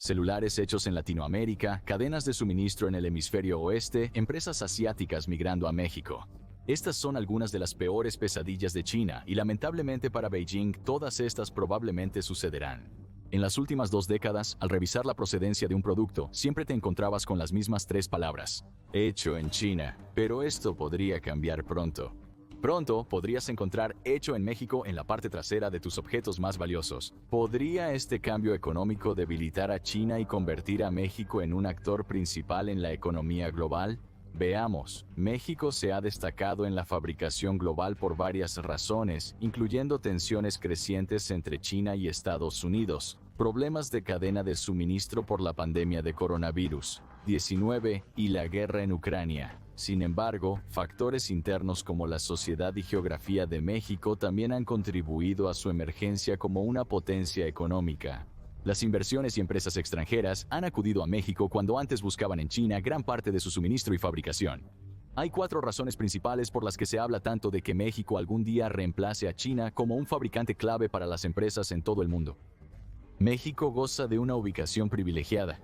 Celulares hechos en Latinoamérica, cadenas de suministro en el hemisferio oeste, empresas asiáticas migrando a México. Estas son algunas de las peores pesadillas de China y lamentablemente para Beijing todas estas probablemente sucederán. En las últimas 2 décadas, al revisar la procedencia de un producto, siempre te encontrabas con las mismas 3 palabras. Hecho en China. Pero esto podría cambiar pronto. Pronto podrías encontrar hecho en México en la parte trasera de tus objetos más valiosos. ¿Podría este cambio económico debilitar a China y convertir a México en un actor principal en la economía global? Veamos, México se ha destacado en la fabricación global por varias razones, incluyendo tensiones crecientes entre China y Estados Unidos, problemas de cadena de suministro por la pandemia de coronavirus 19 y la guerra en Ucrania. Sin embargo, factores internos como la sociedad y geografía de México también han contribuido a su emergencia como una potencia económica. Las inversiones y empresas extranjeras han acudido a México cuando antes buscaban en China gran parte de su suministro y fabricación. Hay 4 razones principales por las que se habla tanto de que México algún día reemplace a China como un fabricante clave para las empresas en todo el mundo. México goza de una ubicación privilegiada.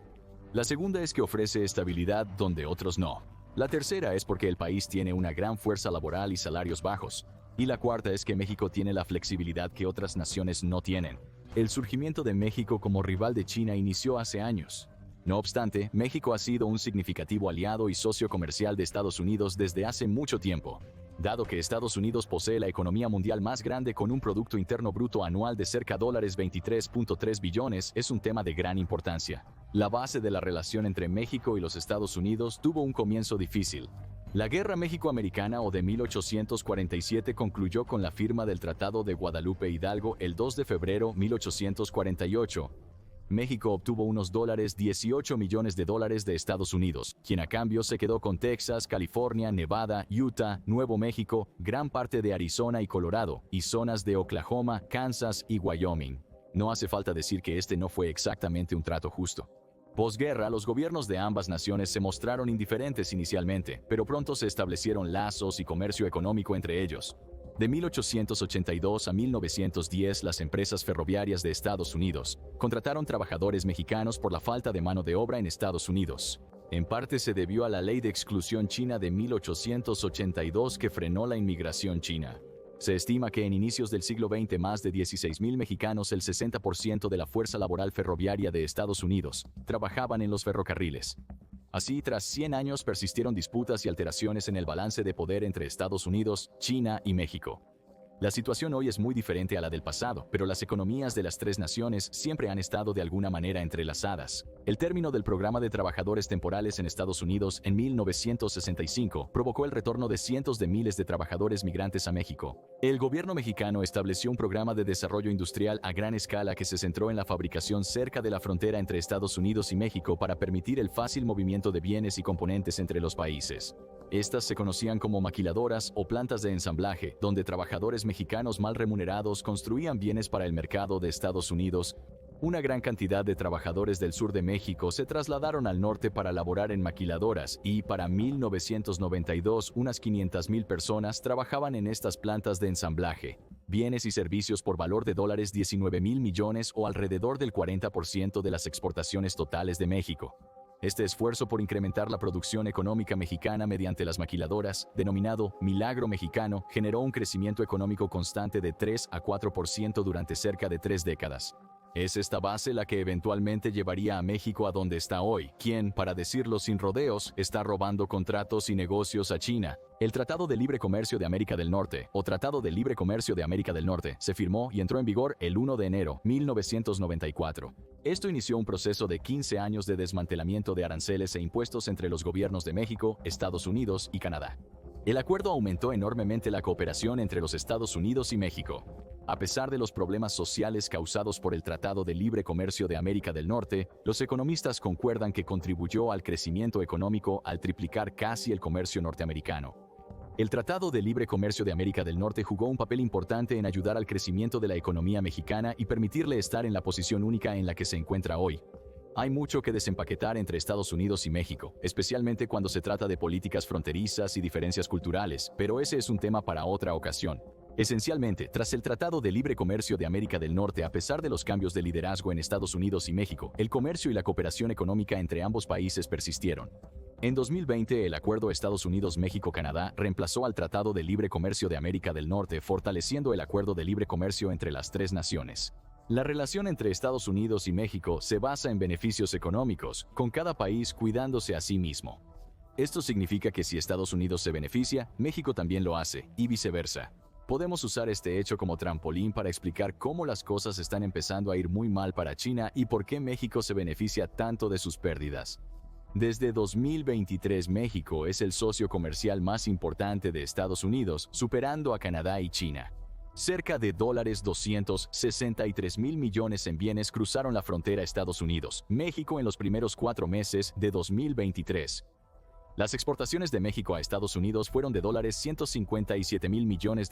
La segunda es que ofrece estabilidad donde otros no. La tercera es porque el país tiene una gran fuerza laboral y salarios bajos. Y la cuarta es que México tiene la flexibilidad que otras naciones no tienen. El surgimiento de México como rival de China inició hace años. No obstante, México ha sido un significativo aliado y socio comercial de Estados Unidos desde hace mucho tiempo. Dado que Estados Unidos posee la economía mundial más grande con un Producto Interno Bruto anual de cerca de $23.3 billones, es un tema de gran importancia. La base de la relación entre México y los Estados Unidos tuvo un comienzo difícil. La Guerra México-Americana o de 1847 concluyó con la firma del Tratado de Guadalupe Hidalgo el 2 de febrero de 1848. México obtuvo unos $18 millones de Estados Unidos, quien a cambio se quedó con Texas, California, Nevada, Utah, Nuevo México, gran parte de Arizona y Colorado, y zonas de Oklahoma, Kansas y Wyoming. No hace falta decir que este no fue exactamente un trato justo. Posguerra, los gobiernos de ambas naciones se mostraron indiferentes inicialmente, pero pronto se establecieron lazos y comercio económico entre ellos. De 1882 a 1910, las empresas ferroviarias de Estados Unidos contrataron trabajadores mexicanos por la falta de mano de obra en Estados Unidos. En parte se debió a la Ley de Exclusión China de 1882 que frenó la inmigración china. Se estima que en inicios del siglo XX más de 16,000 mexicanos, el 60% de la fuerza laboral ferroviaria de Estados Unidos, trabajaban en los ferrocarriles. Así, tras 100 años persistieron disputas y alteraciones en el balance de poder entre Estados Unidos, China y México. La situación hoy es muy diferente a la del pasado, pero las economías de las 3 naciones siempre han estado de alguna manera entrelazadas. El término del programa de trabajadores temporales en Estados Unidos en 1965 provocó el retorno de cientos de miles de trabajadores migrantes a México. El gobierno mexicano estableció un programa de desarrollo industrial a gran escala que se centró en la fabricación cerca de la frontera entre Estados Unidos y México para permitir el fácil movimiento de bienes y componentes entre los países. Estas se conocían como maquiladoras o plantas de ensamblaje, donde trabajadores mexicanos mal remunerados construían bienes para el mercado de Estados Unidos. Una gran cantidad de trabajadores del sur de México se trasladaron al norte para laborar en maquiladoras y, para 1992, unas 500,000 personas trabajaban en estas plantas de ensamblaje. Bienes y servicios por valor de $19,000 millones o alrededor del 40% de las exportaciones totales de México. Este esfuerzo por incrementar la producción económica mexicana mediante las maquiladoras, denominado Milagro Mexicano, generó un crecimiento económico constante de 3 a 4% durante cerca de 3 décadas. Es esta base la que eventualmente llevaría a México a donde está hoy, quien, para decirlo sin rodeos, está robando contratos y negocios a China. El Tratado de Libre Comercio de América del Norte, o Tratado de Libre Comercio de América del Norte, se firmó y entró en vigor el 1 de enero de 1994. Esto inició un proceso de 15 años de desmantelamiento de aranceles e impuestos entre los gobiernos de México, Estados Unidos y Canadá. El acuerdo aumentó enormemente la cooperación entre los Estados Unidos y México. A pesar de los problemas sociales causados por el Tratado de Libre Comercio de América del Norte, los economistas concuerdan que contribuyó al crecimiento económico al triplicar casi el comercio norteamericano. El Tratado de Libre Comercio de América del Norte jugó un papel importante en ayudar al crecimiento de la economía mexicana y permitirle estar en la posición única en la que se encuentra hoy. Hay mucho que desempaquetar entre Estados Unidos y México, especialmente cuando se trata de políticas fronterizas y diferencias culturales, pero ese es un tema para otra ocasión. Esencialmente, tras el Tratado de Libre Comercio de América del Norte, a pesar de los cambios de liderazgo en Estados Unidos y México, el comercio y la cooperación económica entre ambos países persistieron. En 2020, el Acuerdo Estados Unidos-México-Canadá reemplazó al Tratado de Libre Comercio de América del Norte, fortaleciendo el Acuerdo de Libre Comercio entre las tres naciones. La relación entre Estados Unidos y México se basa en beneficios económicos, con cada país cuidándose a sí mismo. Esto significa que si Estados Unidos se beneficia, México también lo hace, y viceversa. Podemos usar este hecho como trampolín para explicar cómo las cosas están empezando a ir muy mal para China y por qué México se beneficia tanto de sus pérdidas. Desde 2023, México es el socio comercial más importante de Estados Unidos, superando a Canadá y China. Cerca de $263 mil millones en bienes cruzaron la frontera a Estados Unidos, México en los primeros 4 meses de 2023. Las exportaciones de México a Estados Unidos fueron de $157 mil millones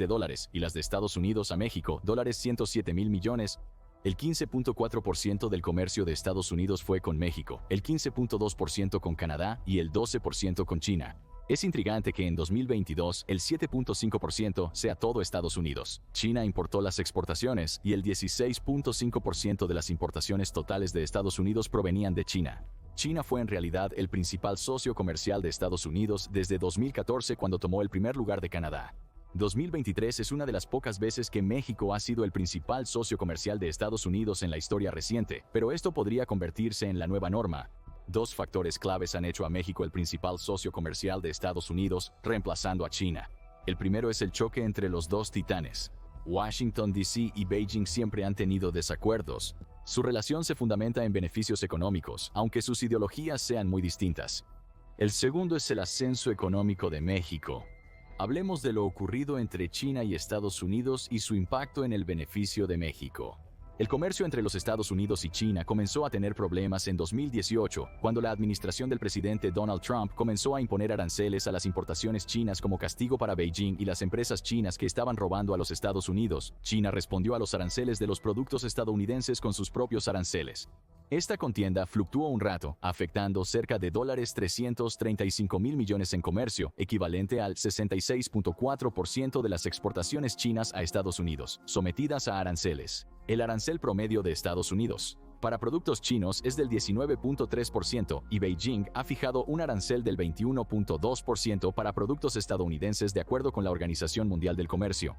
y las de Estados Unidos a México, $107 mil millones. El 15.4% del comercio de Estados Unidos fue con México, el 15.2% con Canadá y el 12% con China. Es intrigante que en 2022 el 7.5% sea todo Estados Unidos. China importó las exportaciones y el 16.5% de las importaciones totales de Estados Unidos provenían de China. China fue en realidad el principal socio comercial de Estados Unidos desde 2014 cuando tomó el primer lugar de Canadá. 2023 es una de las pocas veces que México ha sido el principal socio comercial de Estados Unidos en la historia reciente, pero esto podría convertirse en la nueva norma. 2 factores claves han hecho a México el principal socio comercial de Estados Unidos, reemplazando a China. El primero es el choque entre los dos titanes. Washington, D.C. y Beijing siempre han tenido desacuerdos. Su relación se fundamenta en beneficios económicos, aunque sus ideologías sean muy distintas. El segundo es el ascenso económico de México. Hablemos de lo ocurrido entre China y Estados Unidos y su impacto en el beneficio de México. El comercio entre los Estados Unidos y China comenzó a tener problemas en 2018, cuando la administración del presidente Donald Trump comenzó a imponer aranceles a las importaciones chinas como castigo para Beijing y las empresas chinas que estaban robando a los Estados Unidos. China respondió a los aranceles de los productos estadounidenses con sus propios aranceles. Esta contienda fluctuó un rato, afectando cerca de $335 mil millones en comercio, equivalente al 66.4% de las exportaciones chinas a Estados Unidos, sometidas a aranceles. El arancel promedio de Estados Unidos para productos chinos es del 19.3% y Beijing ha fijado un arancel del 21.2% para productos estadounidenses de acuerdo con la Organización Mundial del Comercio.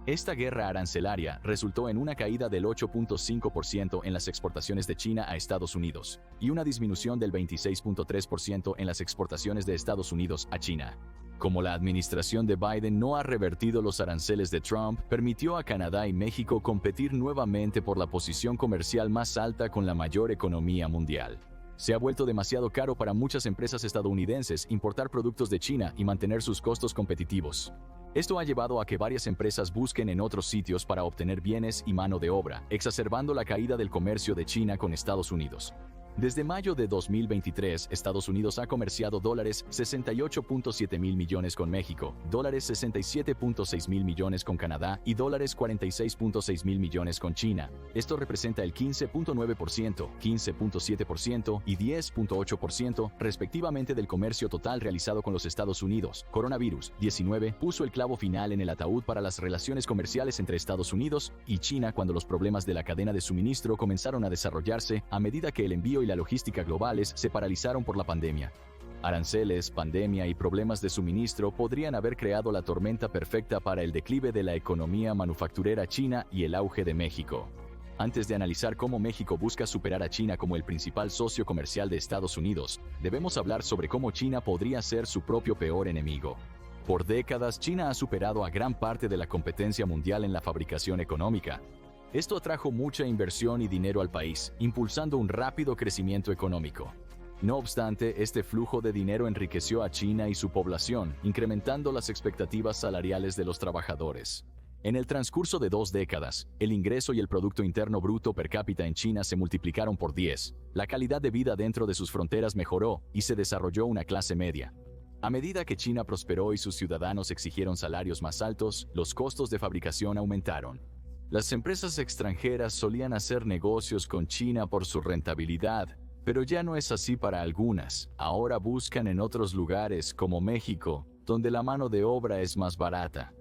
Esta guerra arancelaria resultó en una caída del 8.5% en las exportaciones de China a Estados Unidos y una disminución del 26.3% en las exportaciones de Estados Unidos a China. Como la administración de Biden no ha revertido los aranceles de Trump, permitió a Canadá y México competir nuevamente por la posición comercial más alta con la mayor economía mundial. Se ha vuelto demasiado caro para muchas empresas estadounidenses importar productos de China y mantener sus costos competitivos. Esto ha llevado a que varias empresas busquen en otros sitios para obtener bienes y mano de obra, exacerbando la caída del comercio de China con Estados Unidos. Desde mayo de 2023, Estados Unidos ha comerciado $68.7 mil millones con México, $67.6 mil millones con Canadá y $46.6 mil millones con China. Esto representa el 15.9%, 15.7% y 10.8% respectivamente del comercio total realizado con los Estados Unidos. Coronavirus 19 puso el clavo final en el ataúd para las relaciones comerciales entre Estados Unidos y China cuando los problemas de la cadena de suministro comenzaron a desarrollarse a medida que el envío y la logística globales se paralizaron por la pandemia. Aranceles, pandemia y problemas de suministro podrían haber creado la tormenta perfecta para el declive de la economía manufacturera china y el auge de México. Antes de analizar cómo México busca superar a China como el principal socio comercial de Estados Unidos, debemos hablar sobre cómo China podría ser su propio peor enemigo. Por décadas, China ha superado a gran parte de la competencia mundial en la fabricación económica. Esto atrajo mucha inversión y dinero al país, impulsando un rápido crecimiento económico. No obstante, este flujo de dinero enriqueció a China y su población, incrementando las expectativas salariales de los trabajadores. En el transcurso de 2 décadas, el ingreso y el Producto Interno Bruto per cápita en China se multiplicaron por 10. La calidad de vida dentro de sus fronteras mejoró y se desarrolló una clase media. A medida que China prosperó y sus ciudadanos exigieron salarios más altos, los costos de fabricación aumentaron. Las empresas extranjeras solían hacer negocios con China por su rentabilidad, pero ya no es así para algunas. Ahora buscan en otros lugares como México, donde la mano de obra es más barata.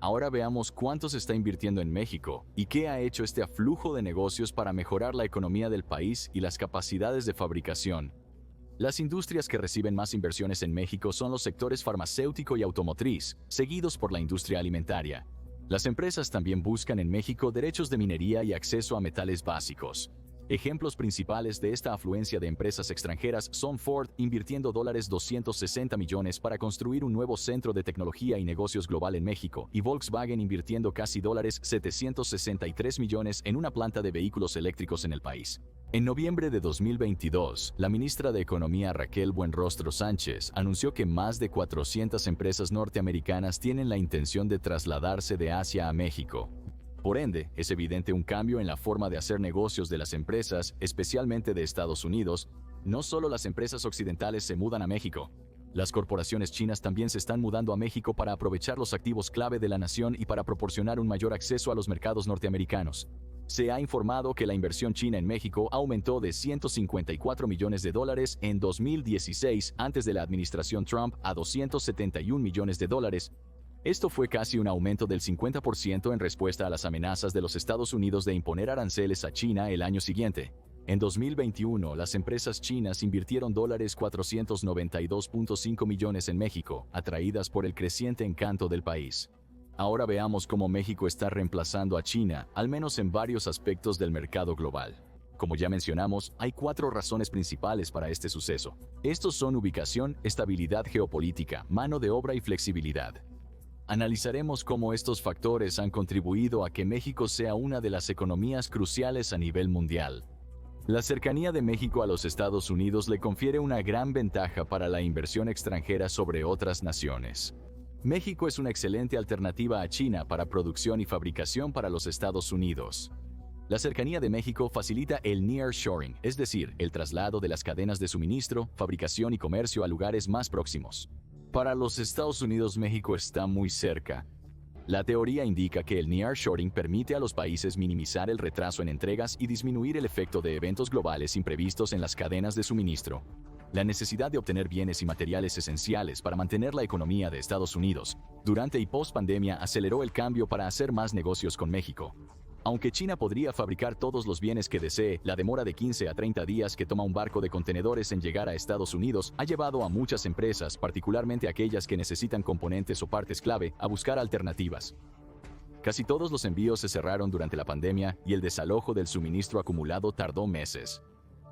Ahora veamos cuánto se está invirtiendo en México y qué ha hecho este aflujo de negocios para mejorar la economía del país y las capacidades de fabricación. Las industrias que reciben más inversiones en México son los sectores farmacéutico y automotriz, seguidos por la industria alimentaria. Las empresas también buscan en México derechos de minería y acceso a metales básicos. Ejemplos principales de esta afluencia de empresas extranjeras son Ford invirtiendo $260 millones para construir un nuevo centro de tecnología y negocios global en México, y Volkswagen invirtiendo casi $763 millones en una planta de vehículos eléctricos en el país. En noviembre de 2022, la ministra de Economía Raquel Buenrostro Sánchez anunció que más de 400 empresas norteamericanas tienen la intención de trasladarse de Asia a México. Por ende, es evidente un cambio en la forma de hacer negocios de las empresas, especialmente de Estados Unidos. No solo las empresas occidentales se mudan a México. Las corporaciones chinas también se están mudando a México para aprovechar los activos clave de la nación y para proporcionar un mayor acceso a los mercados norteamericanos. Se ha informado que la inversión china en México aumentó de $154 millones en 2016 antes de la administración Trump a $271 millones. Esto fue casi un aumento del 50% en respuesta a las amenazas de los Estados Unidos de imponer aranceles a China el año siguiente. En 2021, las empresas chinas invirtieron $492.5 millones en México, atraídas por el creciente encanto del país. Ahora veamos cómo México está reemplazando a China, al menos en varios aspectos del mercado global. Como ya mencionamos, hay 4 razones principales para este suceso. Estos son ubicación, estabilidad geopolítica, mano de obra y flexibilidad. Analizaremos cómo estos factores han contribuido a que México sea una de las economías cruciales a nivel mundial. La cercanía de México a los Estados Unidos le confiere una gran ventaja para la inversión extranjera sobre otras naciones. México es una excelente alternativa a China para producción y fabricación para los Estados Unidos. La cercanía de México facilita el nearshoring, es decir, el traslado de las cadenas de suministro, fabricación y comercio a lugares más próximos. Para los Estados Unidos, México está muy cerca. La teoría indica que el nearshoring permite a los países minimizar el retraso en entregas y disminuir el efecto de eventos globales imprevistos en las cadenas de suministro. La necesidad de obtener bienes y materiales esenciales para mantener la economía de Estados Unidos durante y post-pandemia aceleró el cambio para hacer más negocios con México. Aunque China podría fabricar todos los bienes que desee, la demora de 15 a 30 días que toma un barco de contenedores en llegar a Estados Unidos ha llevado a muchas empresas, particularmente aquellas que necesitan componentes o partes clave, a buscar alternativas. Casi todos los envíos se cerraron durante la pandemia y el desalojo del suministro acumulado tardó meses.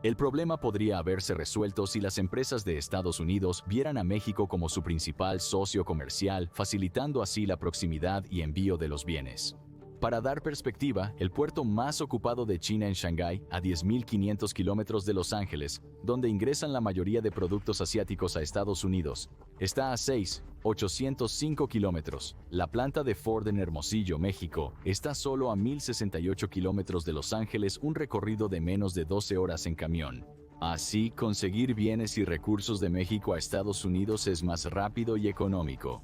El problema podría haberse resuelto si las empresas de Estados Unidos vieran a México como su principal socio comercial, facilitando así la proximidad y envío de los bienes. Para dar perspectiva, el puerto más ocupado de China en Shanghái, a 10.500 kilómetros de Los Ángeles, donde ingresan la mayoría de productos asiáticos a Estados Unidos, está a 6.805 kilómetros. La planta de Ford en Hermosillo, México, está solo a 1.068 kilómetros de Los Ángeles, un recorrido de menos de 12 horas en camión. Así, conseguir bienes y recursos de México a Estados Unidos es más rápido y económico.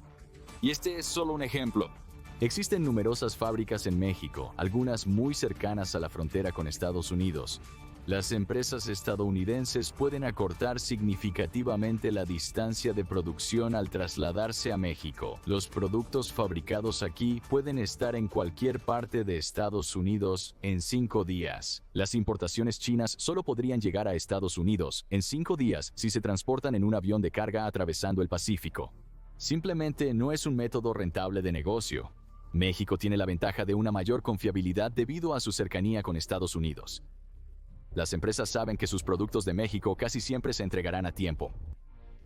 Y este es solo un ejemplo. Existen numerosas fábricas en México, algunas muy cercanas a la frontera con Estados Unidos. Las empresas estadounidenses pueden acortar significativamente la distancia de producción al trasladarse a México. Los productos fabricados aquí pueden estar en cualquier parte de Estados Unidos en 5 días. Las importaciones chinas solo podrían llegar a Estados Unidos en 5 días si se transportan en un avión de carga atravesando el Pacífico. Simplemente no es un método rentable de negocio. México tiene la ventaja de una mayor confiabilidad debido a su cercanía con Estados Unidos. Las empresas saben que sus productos de México casi siempre se entregarán a tiempo.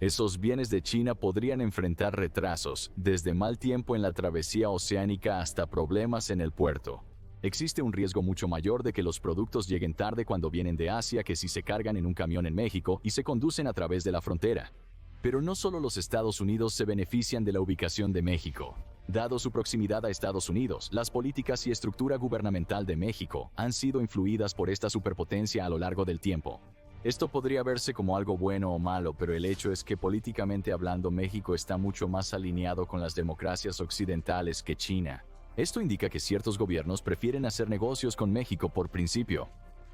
Esos bienes de China podrían enfrentar retrasos, desde mal tiempo en la travesía oceánica hasta problemas en el puerto. Existe un riesgo mucho mayor de que los productos lleguen tarde cuando vienen de Asia que si se cargan en un camión en México y se conducen a través de la frontera. Pero no solo los Estados Unidos se benefician de la ubicación de México. Dado su proximidad a Estados Unidos, las políticas y estructura gubernamental de México han sido influidas por esta superpotencia a lo largo del tiempo. Esto podría verse como algo bueno o malo, pero el hecho es que políticamente hablando México está mucho más alineado con las democracias occidentales que China. Esto indica que ciertos gobiernos prefieren hacer negocios con México por principio.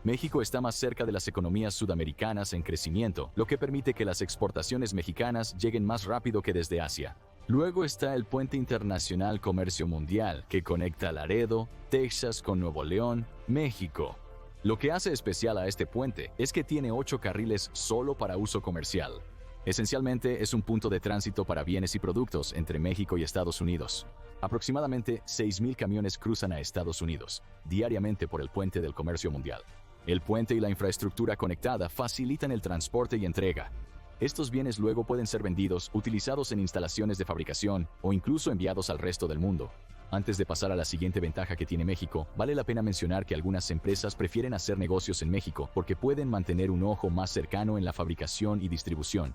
México está más cerca de las economías sudamericanas en crecimiento, lo que permite que las exportaciones mexicanas lleguen más rápido que desde Asia. Luego está el Puente Internacional Comercio Mundial, que conecta Laredo, Texas con Nuevo León, México. Lo que hace especial a este puente es que tiene 8 carriles solo para uso comercial. Esencialmente es un punto de tránsito para bienes y productos entre México y Estados Unidos. Aproximadamente 6,000 camiones cruzan a Estados Unidos diariamente por el Puente del Comercio Mundial. El puente y la infraestructura conectada facilitan el transporte y entrega. Estos bienes luego pueden ser vendidos, utilizados en instalaciones de fabricación o incluso enviados al resto del mundo. Antes de pasar a la siguiente ventaja que tiene México, vale la pena mencionar que algunas empresas prefieren hacer negocios en México porque pueden mantener un ojo más cercano en la fabricación y distribución.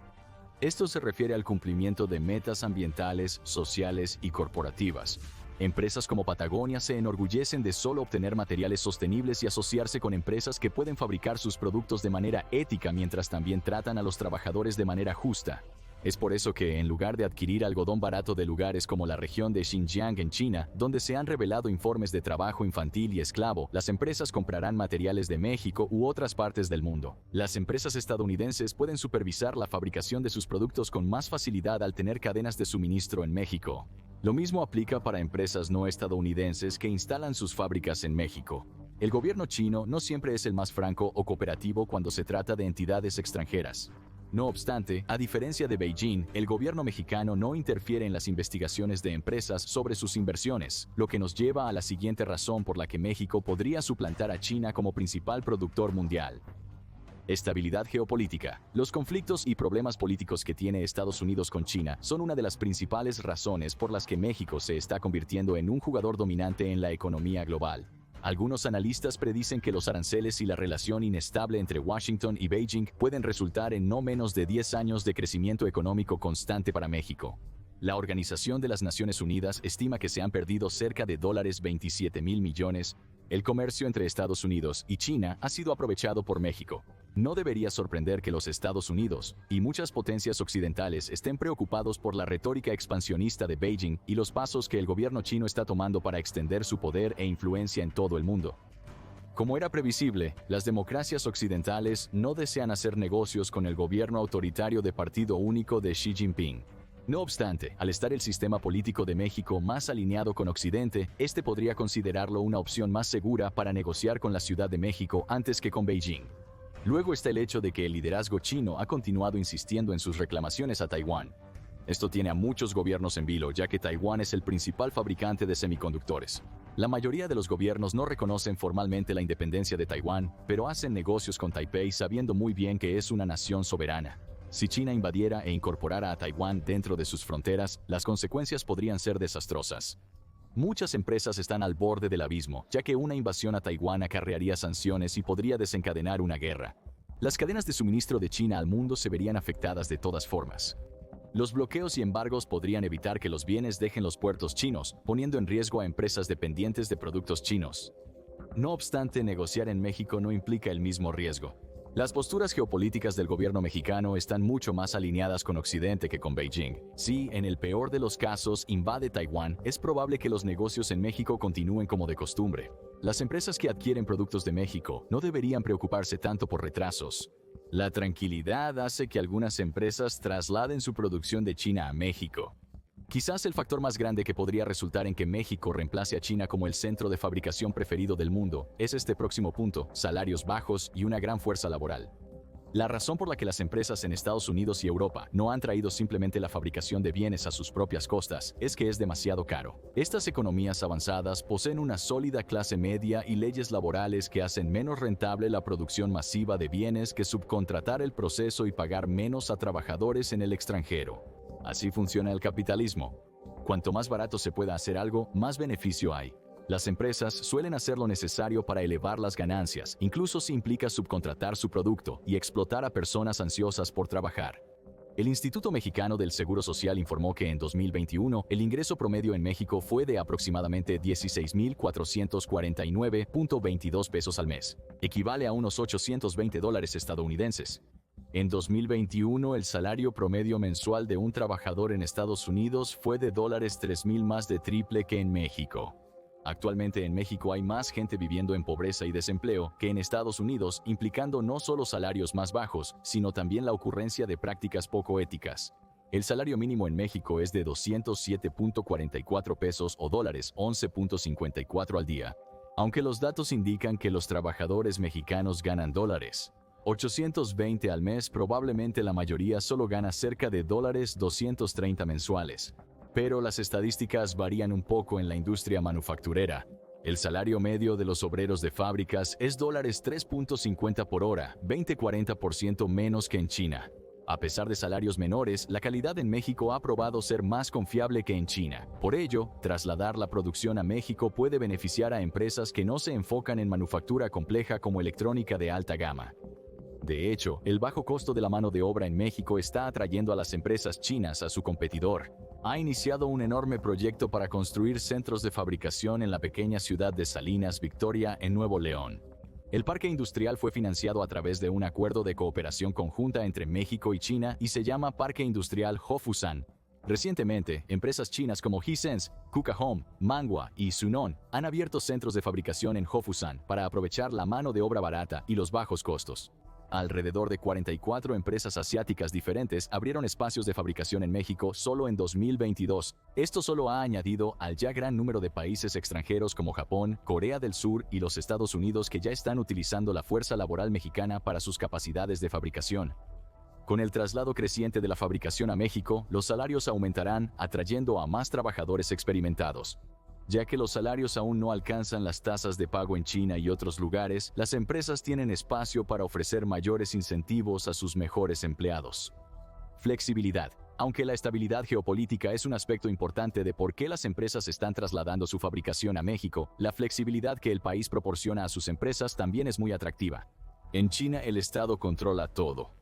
Esto se refiere al cumplimiento de metas ambientales, sociales y corporativas. Empresas como Patagonia se enorgullecen de solo obtener materiales sostenibles y asociarse con empresas que pueden fabricar sus productos de manera ética mientras también tratan a los trabajadores de manera justa. Es por eso que, en lugar de adquirir algodón barato de lugares como la región de Xinjiang en China, donde se han revelado informes de trabajo infantil y esclavo, las empresas comprarán materiales de México u otras partes del mundo. Las empresas estadounidenses pueden supervisar la fabricación de sus productos con más facilidad al tener cadenas de suministro en México. Lo mismo aplica para empresas no estadounidenses que instalan sus fábricas en México. El gobierno chino no siempre es el más franco o cooperativo cuando se trata de entidades extranjeras. No obstante, a diferencia de Beijing, el gobierno mexicano no interfiere en las investigaciones de empresas sobre sus inversiones, lo que nos lleva a la siguiente razón por la que México podría suplantar a China como principal productor mundial. Estabilidad geopolítica. Los conflictos y problemas políticos que tiene Estados Unidos con China son una de las principales razones por las que México se está convirtiendo en un jugador dominante en la economía global. Algunos analistas predicen que los aranceles y la relación inestable entre Washington y Beijing pueden resultar en no menos de 10 años de crecimiento económico constante para México. La Organización de las Naciones Unidas estima que se han perdido cerca de $27,000 millones. El comercio entre Estados Unidos y China ha sido aprovechado por México. No debería sorprender que los Estados Unidos y muchas potencias occidentales estén preocupados por la retórica expansionista de Beijing y los pasos que el gobierno chino está tomando para extender su poder e influencia en todo el mundo. Como era previsible, las democracias occidentales no desean hacer negocios con el gobierno autoritario de partido único de Xi Jinping. No obstante, al estar el sistema político de México más alineado con Occidente, este podría considerarlo una opción más segura para negociar con la Ciudad de México antes que con Beijing. Luego está el hecho de que el liderazgo chino ha continuado insistiendo en sus reclamaciones a Taiwán. Esto tiene a muchos gobiernos en vilo, ya que Taiwán es el principal fabricante de semiconductores. La mayoría de los gobiernos no reconocen formalmente la independencia de Taiwán, pero hacen negocios con Taipei sabiendo muy bien que es una nación soberana. Si China invadiera e incorporara a Taiwán dentro de sus fronteras, las consecuencias podrían ser desastrosas. Muchas empresas están al borde del abismo, ya que una invasión a Taiwán acarrearía sanciones y podría desencadenar una guerra. Las cadenas de suministro de China al mundo se verían afectadas de todas formas. Los bloqueos y embargos podrían evitar que los bienes dejen los puertos chinos, poniendo en riesgo a empresas dependientes de productos chinos. No obstante, negociar en México no implica el mismo riesgo. Las posturas geopolíticas del gobierno mexicano están mucho más alineadas con Occidente que con Beijing. Si, en el peor de los casos, invade Taiwán, es probable que los negocios en México continúen como de costumbre. Las empresas que adquieren productos de México no deberían preocuparse tanto por retrasos. La tranquilidad hace que algunas empresas trasladen su producción de China a México. Quizás el factor más grande que podría resultar en que México reemplace a China como el centro de fabricación preferido del mundo es este próximo punto: salarios bajos y una gran fuerza laboral. La razón por la que las empresas en Estados Unidos y Europa no han traído simplemente la fabricación de bienes a sus propias costas es que es demasiado caro. Estas economías avanzadas poseen una sólida clase media y leyes laborales que hacen menos rentable la producción masiva de bienes que subcontratar el proceso y pagar menos a trabajadores en el extranjero. Así funciona el capitalismo. Cuanto más barato se pueda hacer algo, más beneficio hay. Las empresas suelen hacer lo necesario para elevar las ganancias, incluso si implica subcontratar su producto y explotar a personas ansiosas por trabajar. El Instituto Mexicano del Seguro Social informó que en 2021 el ingreso promedio en México fue de aproximadamente $16,449.22 pesos al mes. Equivale a unos $820 estadounidenses. En 2021, el salario promedio mensual de un trabajador en Estados Unidos fue de $3,000, más de triple que en México. Actualmente en México hay más gente viviendo en pobreza y desempleo que en Estados Unidos, implicando no solo salarios más bajos, sino también la ocurrencia de prácticas poco éticas. El salario mínimo en México es de 207.44 pesos o dólares 11.54 al día, aunque los datos indican que los trabajadores mexicanos ganan dólares 820 al mes, probablemente la mayoría solo gana cerca de dólares 230 mensuales. Pero las estadísticas varían un poco en la industria manufacturera. El salario medio de los obreros de fábricas es dólares 3.50 por hora, 20-40% menos que en China. A pesar de salarios menores, la calidad en México ha probado ser más confiable que en China. Por ello, trasladar la producción a México puede beneficiar a empresas que no se enfocan en manufactura compleja como electrónica de alta gama. De hecho, el bajo costo de la mano de obra en México está atrayendo a las empresas chinas a su competidor. Ha iniciado un enorme proyecto para construir centros de fabricación en la pequeña ciudad de Salinas, Victoria, en Nuevo León. El parque industrial fue financiado a través de un acuerdo de cooperación conjunta entre México y China y se llama Parque Industrial Hofusan. Recientemente, empresas chinas como Hisense, Kuka Home, Manghua y Sunon han abierto centros de fabricación en Hofusan para aprovechar la mano de obra barata y los bajos costos. Alrededor de 44 empresas asiáticas diferentes abrieron espacios de fabricación en México solo en 2022. Esto solo ha añadido al ya gran número de países extranjeros como Japón, Corea del Sur y los Estados Unidos que ya están utilizando la fuerza laboral mexicana para sus capacidades de fabricación. Con el traslado creciente de la fabricación a México, los salarios aumentarán, atrayendo a más trabajadores experimentados. Ya que los salarios aún no alcanzan las tasas de pago en China y otros lugares, las empresas tienen espacio para ofrecer mayores incentivos a sus mejores empleados. Flexibilidad. Aunque la estabilidad geopolítica es un aspecto importante de por qué las empresas están trasladando su fabricación a México, la flexibilidad que el país proporciona a sus empresas también es muy atractiva. En China, el Estado controla todo.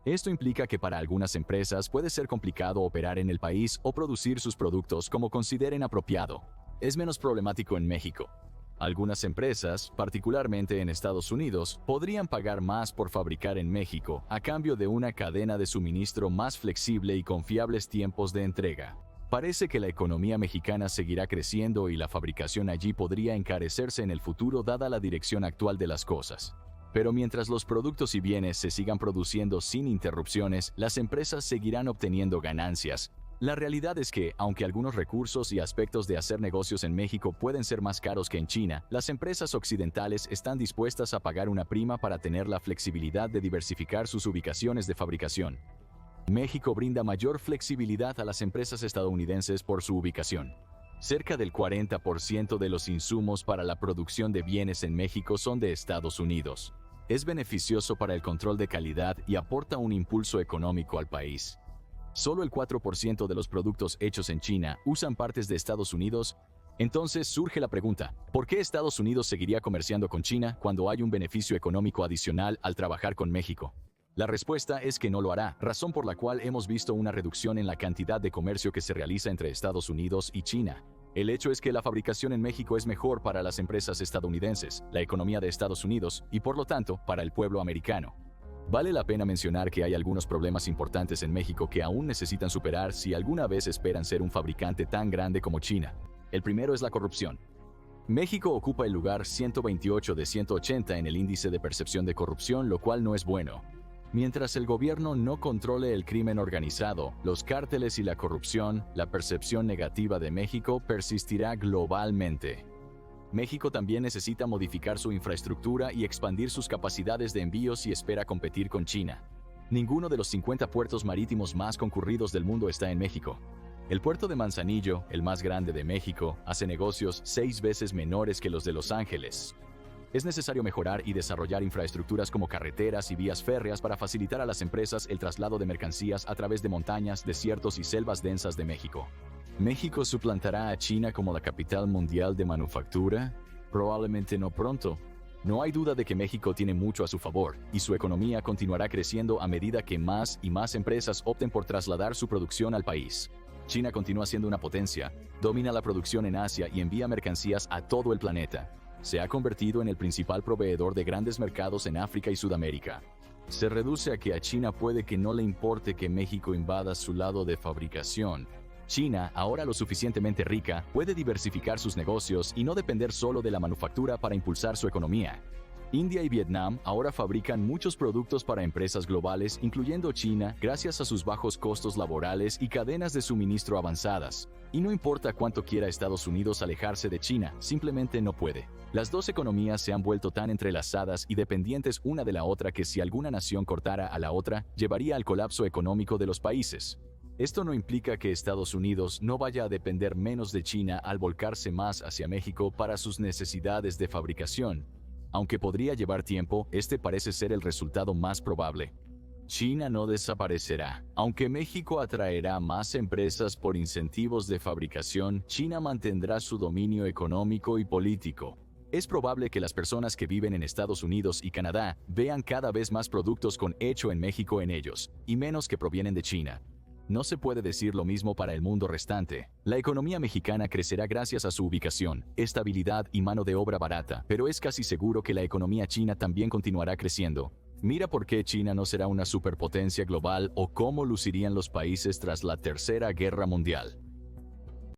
Esto implica que para algunas empresas puede ser complicado operar en el país o producir sus productos como consideren apropiado. Es menos problemático en México. Algunas empresas, particularmente en Estados Unidos, podrían pagar más por fabricar en México a cambio de una cadena de suministro más flexible y confiables tiempos de entrega. Parece que la economía mexicana seguirá creciendo y la fabricación allí podría encarecerse en el futuro dada la dirección actual de las cosas. Pero mientras los productos y bienes se sigan produciendo sin interrupciones, las empresas seguirán obteniendo ganancias. La realidad es que, aunque algunos recursos y aspectos de hacer negocios en México pueden ser más caros que en China, las empresas occidentales están dispuestas a pagar una prima para tener la flexibilidad de diversificar sus ubicaciones de fabricación. México brinda mayor flexibilidad a las empresas estadounidenses por su ubicación. Cerca del 40% de los insumos para la producción de bienes en México son de Estados Unidos. Es beneficioso para el control de calidad y aporta un impulso económico al país. Solo el 4% de los productos hechos en China usan partes de Estados Unidos. Entonces surge la pregunta, ¿por qué Estados Unidos seguiría comerciando con China cuando hay un beneficio económico adicional al trabajar con México? La respuesta es que no lo hará, razón por la cual hemos visto una reducción en la cantidad de comercio que se realiza entre Estados Unidos y China. El hecho es que la fabricación en México es mejor para las empresas estadounidenses, la economía de Estados Unidos y, por lo tanto, para el pueblo americano. Vale la pena mencionar que hay algunos problemas importantes en México que aún necesitan superar si alguna vez esperan ser un fabricante tan grande como China. El primero es la corrupción. México ocupa el lugar 128 de 180 en el índice de percepción de corrupción, lo cual no es bueno. Mientras el gobierno no controle el crimen organizado, los cárteles y la corrupción, la percepción negativa de México persistirá globalmente. México también necesita modificar su infraestructura y expandir sus capacidades de envíos si espera competir con China. Ninguno de los 50 puertos marítimos más concurridos del mundo está en México. El puerto de Manzanillo, el más grande de México, hace negocios 6 veces menores que los de Los Ángeles. Es necesario mejorar y desarrollar infraestructuras como carreteras y vías férreas para facilitar a las empresas el traslado de mercancías a través de montañas, desiertos y selvas densas de México. ¿México suplantará a China como la capital mundial de manufactura? Probablemente no pronto. No hay duda de que México tiene mucho a su favor, y su economía continuará creciendo a medida que más y más empresas opten por trasladar su producción al país. China continúa siendo una potencia, domina la producción en Asia y envía mercancías a todo el planeta. Se ha convertido en el principal proveedor de grandes mercados en África y Sudamérica. Se reduce a que a China puede que no le importe que México invada su lado de fabricación. China, ahora lo suficientemente rica, puede diversificar sus negocios y no depender solo de la manufactura para impulsar su economía. India y Vietnam ahora fabrican muchos productos para empresas globales, incluyendo China, gracias a sus bajos costos laborales y cadenas de suministro avanzadas. Y no importa cuánto quiera Estados Unidos alejarse de China, simplemente no puede. Las dos economías se han vuelto tan entrelazadas y dependientes una de la otra que si alguna nación cortara a la otra, llevaría al colapso económico de los países. Esto no implica que Estados Unidos no vaya a depender menos de China al volcarse más hacia México para sus necesidades de fabricación. Aunque podría llevar tiempo, este parece ser el resultado más probable. China no desaparecerá. Aunque México atraerá más empresas por incentivos de fabricación, China mantendrá su dominio económico y político. Es probable que las personas que viven en Estados Unidos y Canadá vean cada vez más productos con hecho en México en ellos, y menos que provienen de China. No se puede decir lo mismo para el mundo restante. La economía mexicana crecerá gracias a su ubicación, estabilidad y mano de obra barata, pero es casi seguro que la economía china también continuará creciendo. Mira por qué China no será una superpotencia global o cómo lucirían los países tras la Tercera Guerra Mundial.